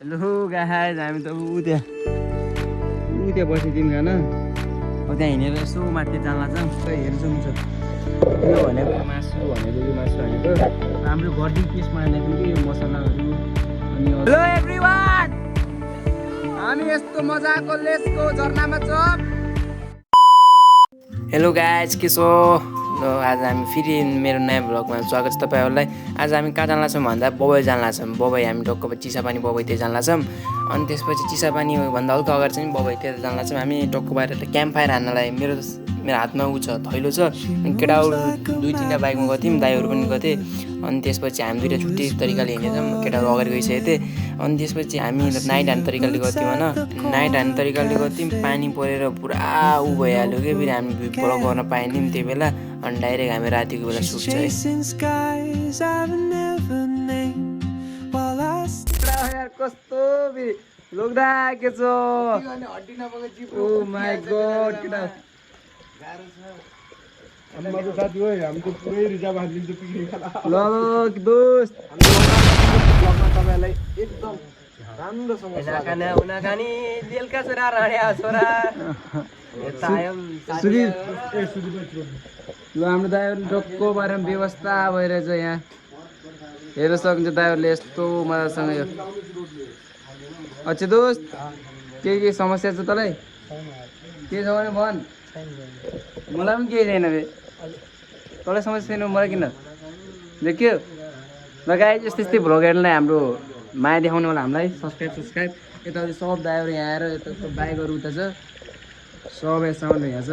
Hello guys हामी त उता बसिदिउँ खान अब त्यहाँ हिँडेर यसो माथि जान लाग्छ हेर्छौँ छ यो भनेको मासु भनेको यो मासु भनेको हाम्रो घरदेखि त्यसमा ल्याइदिउँ कि यो मसलाहरू अनि हेलो एभ्रिवान हामी यस्तो मजाको लेसको झरनामा छौँ। हेलो गाइस के छौ आज हामी फेरि मेरो नयाँ भ्लगमा स्वागत छ तपाईहरुलाई। आज हामी कहाँ जान लाग्छौँ भन्दा बबई जान लाग्छौँ। बबई हामी टक्क चिसापानी बबई त्यहाँ जान लाग्छौँ। अनि त्यसपछि चिसापानी भन्दा हल्का अगाडि चाहिँ बबई त्यहाँ जान लाग्छौँ। हामी टक्क बाहिर क्याम्प फायर हान्नलाई मेरो हातमा उ छ थैलो छ अनि केटाहरू 2-3टा बाइकमा गएको थियौँ, दाइहरू पनि गएको थिए। अनि त्यसपछि हामी दुईटा छुट्टै तरिकाले हिँडेछौँ, केटाहरू अगाडि गइसकेको थिए। अनि त्यसपछि हामी नाइट हान्ने तरिकाले गएको थियौँ होइन, नाइट हान्ने तरिकाले गएको थियौँ। पानी परेर पुरा उ भइहाल्यो कि फेरि हामी ब्लग गर्न पाएनौँ त्यही बेला। अनि डाइरेक्ट हामी रातिको बेला सुत्छ है। कस्तो लोग्दा के छ ओ माय गॉड केटा हाम्रो साथी हो हामी त पुरै रिजर्भ हालिदिन्छ पिकनिक खाना ल दोस्त ब्लगमा तपाईहरुलाई एकदम राम्रोसँग खाना उना खानी बेलका छोरा राड्या छोरा यता आयम सुधीर ल हाम्रो दाइहरु टक्क बारे व्यवस्था भइरहेछ यहाँ हेर्न सक्नुहुन्छ दाइहरुले यस्तो मजासँग यो अच्छा दोस्त के समस्या छ तँलाई के छ भने भन मलाई पनि केही छैन बे तँलाई समस्या छैन मलाई किन देखियो ल गाइस यस्तै भ्लग हेर्नलाई हाम्रो माया देखाउनु होला हामीलाई सब्स्क्राइब यताउति सब दाइहरु यहाँ आएर यता बाइकहरु उता छ सब यहाँ साउन्ड यहाँ छ।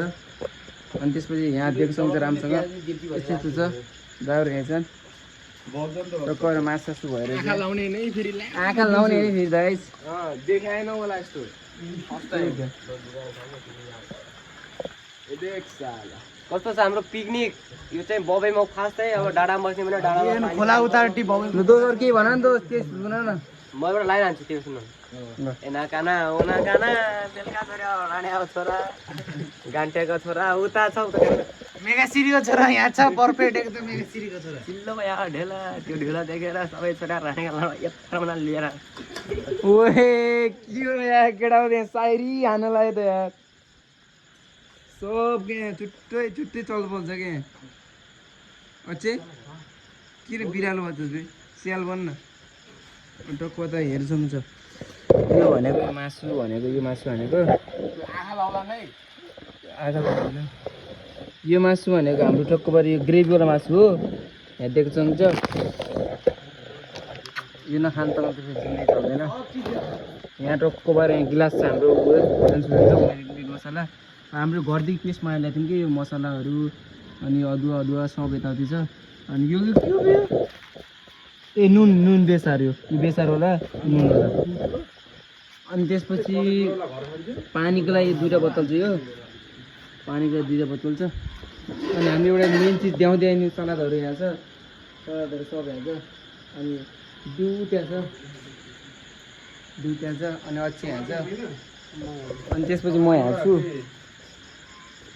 अनि त्यसपछि यहाँ देख्न सक्नुहुन्छ राम्रोसँग यस्तो छ दाइहरु यहाँ छन् टक्कर मासु भएर आँखा लाउने नै फेरि आँखा लाउने है फेरि गाइस देखाएन होला यस्तो देख साला कस्तो छ हाम्रो पिकनिक। यो चाहिँ बबईमा खास चाहिँ अब डाँडामा बस्ने भने डाँडामा खोला उतार टी ल दोस्तहरु के भन न दोस्त के सुन न मबाट लाइन हान्छु त्यो सुन्नु एना काना ओना काना बेलका छोरा राण्या छोरा गान्टेको छोरा उता छ मेगा सिरीको छोरा यहाँ छ पर्फेक्ट एकदम मेगा सिरीको छोरा चिल्लो यहाँ ढेला त्यो ढेला देखेर सबै छोरा राण्या यत्रोमा लिएर ओहे के हो यार केटाहरु यहाँ सायरी हान्न लाग्यो त यार सब के छुट्टै चल बोल्छ के अच्छे किन बिरालो भन्छस् बे स्याल बन्न टक्क त हेर्छौँ छ यो भनेको मासु भनेको यो मासु भनेको आँखा लाउला नै आधा यो मासु भनेको हाम्रो टक्कबार यो ग्रेभीवाला मासु हो यहाँ देख्न सक्नुहुन्छ। यो नखान त जिन्दगी चल्दैन। यहाँ टक्कबार यहाँ गिलास छ हाम्रो मसला हाम्रो घरदेखि पेस्टमा ल्याएको थियौँ कि यो मसलाहरू अनि अदुवा सब यताउति छ। अनि यो के हो ए नुन बेसार यो बेसार होला नुन होला। अनि त्यसपछि पानीको लागि 2टा बोतल छ यो पानीको 2टा बोतल छ। अनि हामी एउटा मेन चिज देखाउँदै नि सलादहरू यहाँ छ सलादहरू सब यहाँ छ। अनि दुईटा छ अनि अच्छी यहाँ छ। अनि त्यसपछि म यहाँ छु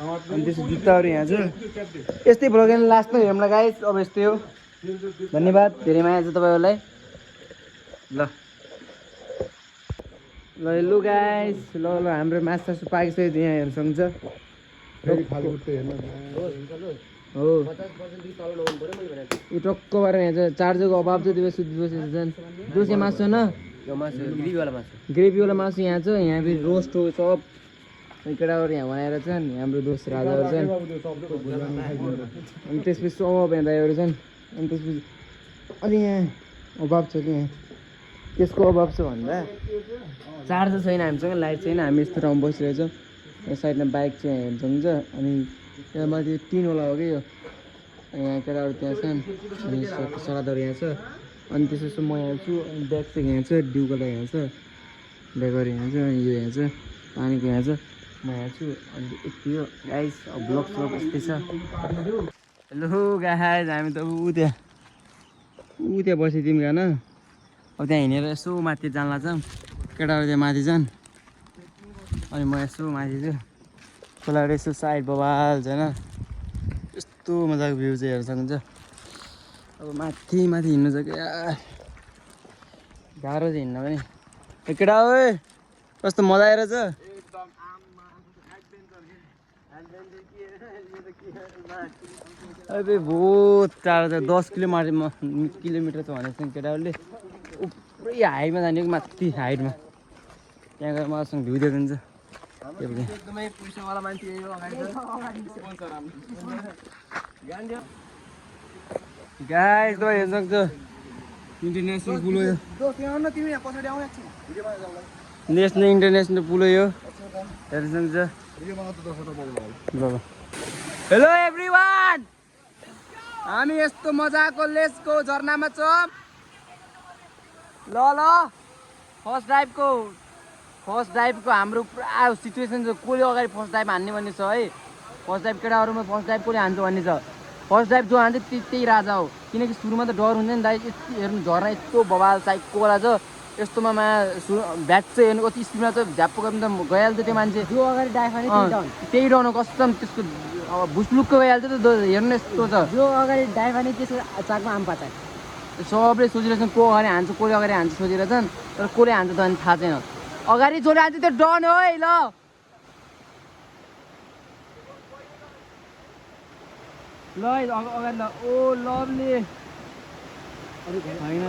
अनि त्यसपछि जुत्ताहरू यहाँ छ। यस्तै भ्लग लास्टमा हेरौँला गाइस अब यस्तै हो। धन्यवाद धेरै माया छ तपाईँहरूलाई। ल ल हेलो गाइस ल हाम्रो मासु पाकिसक्यो यहाँ हेर्न सक्नुहुन्छ हो यो टक्क भएर यहाँ छ चार्जरको अभाव छ त्यो सुत्बसेको छन् दोसे मासु न यो मासु ग्रेभीवाला मासु ग्रेभीवाला मासु यहाँ छ। यहाँ फेरि रोस्ट हो सब केटाहरू यहाँ बनाएर छन् हाम्रो दोस्त राजाहरू छन्। अनि त्यसपछि सब यहाँ दाइहरू छन्। अनि त्यसपछि अनि यहाँ अभाव छ कि यहाँ त्यसको अभाव छ भन्दा चार्जर छैन हामीसँग लाइट छैन हामी यस्तो ठाउँमा बसिरहेछौँ। यो साइडमा बाइक चाहिँ यहाँ हेर्न सक्नुहुन्छ। अनि त्यहाँ माथि टिनवाला हो कि यो यहाँ केटाहरू त्यहाँ छन् अनि सलादहरू यहाँ छ। अनि त्यसपछि म यहाँ छु अनि ब्याग चाहिँ यहाँ छ डिउकोलाई यहाँ छ ब्यागहरू यहाँ छ अनि यो यहाँ छ पानीको यहाँ छ म यहाँ छु। अनि यति हो गाइस अब ब्लग यस्तै छ। हेलो गाइस हामी त उता बसिदिउँ खान अब त्यहाँ हिँडेर यसो माथि जान लाग्छौँ केटाहरू त्यहाँ माथि छन् अनि म यसो माथि छु खोलाबाट यसो साइड बबाल छ होइन यस्तो मजाको भ्यू चाहिँ हेर्न सक्नुहुन्छ। अब माथि हिँड्नु छ क्या गाह्रो चाहिँ हिँड्न पनि केटा ओए कस्तो मजा आइरहेछ अबे बहुत टाढो छ 10 किलोमिटर छ भनेको केटाहरूले पुरै हाइटमा जाने माथि हाइटमा त्यहाँ गएर मसँग भ्यू देखिन्छ एकदमै पैसावाला मान्छे यही हो अगाडि गाइस त हेर्न सक्छ इन्टरनेसनल पुल हो यो नेसनल इन्टरनेसनल पुल हो यो हेर्न सक्छ हेलो एभ्रिवान हामी यस्तो मजाको लेसको झरनामा छौँ ल फर्स्ट ड्राइभको हाम्रो पुरा सिचुएसन छ कसले अगाडि फर्स्ट ड्राइभ हान्ने भन्ने छ है फर्स्ट ड्राइभ केटाहरूमा फर्स्ट ड्राइभ कसले हान्छ भन्ने छ फर्स्ट ड्राइभ जो हान्छ त्यही राजा हो किनकि सुरुमा त डर हुन्छ नि दाइ हेर्नु झर्ना यस्तो बबाल साइकोवाला छ यस्तोमा ब्याट चाहिँ हेर्नु कति स्पिडमा छ झ्याप्पो गर्नु त गइहाल्छ त्यो मान्छे जो अगाडि ड्राइभ हाने त्यही डर कस्तम त्यसको अब भुसलुक्क गइहाल्छ त हेर्नु यस्तो छ जो अगाडि ड्राइभ हाने त्यसको चाकमा आम पाचा सबले सोचिरहेछन् को अगाडि हान्छ कसले अगाडि हान्छ सोचिरहेछन् तर कसले हान्छ त अनि थाहा छैन अगाडि जसले हान्छ त्यो डन हो है ल ल अगाडि ल ओ लभली होइन